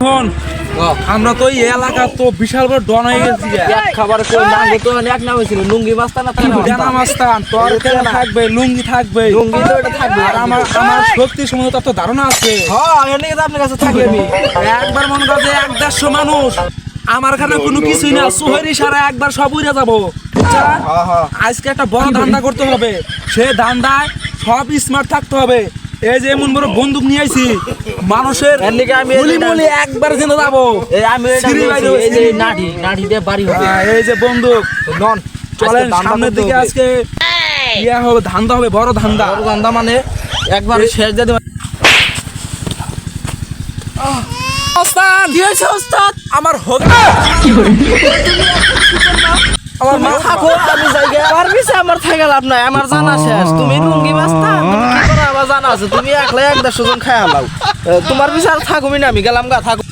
এখন আমরা তো এই এলাকা তো বিশাল বড় ডন হয়ে গেছি। এক খাবার কই না তো এক নাম হইছিল লুঙ্গি মাস্তান না জানা মাস্তান তোর কেন থাকবে, লুঙ্গি থাকবে, লুঙ্গি তো এটা থাকবে। আর আমার শক্তি সম্বন্ধে তো ধারণা আছে। হ্যাঁ এর নিয়ে তো আপনার কাছে থাকি আমি। একবার মনে কর যে 1-150 মানুষ আমার এখানে কোনো কিছুই না, সুহেরি সারা একবার সব উড়ে যাবো। আজকে একটা বড় ধান্দা করতে হবে, সে ধান্দায় সব স্মার্ট থাকতে হবে। এই যে এমন বড় বন্দুক নিয়ে আইছি, মানুষের গুলি মুলি একবার জেনে যাবো। এই আমি এই যে নাঠি দিয়ে বাড়ি হবে। এই যে বন্দুক নন, চলেন সামনের দিকে আজকে ইয়া হবে, ধান্দা হবে, বড় ধান্দা। বড় ধান্দা মানে একবার শেষ দিয়ে দেব। ওস্তাদ কি হয়েছে ওস্তাদ? আমার হোক আমার মা থাকো আমি জায়গা আর পিছে আমার থেকে লাভ নাই, আমার জানা শেষ। তুমি লুঙ্গি মাস্তা কি করে আমার জানা আছে, তুমি একলা 1-150 জন খায় আলাও। তোমার পিছে আর থাকুমি না, আমি গেলাম গা থাকো।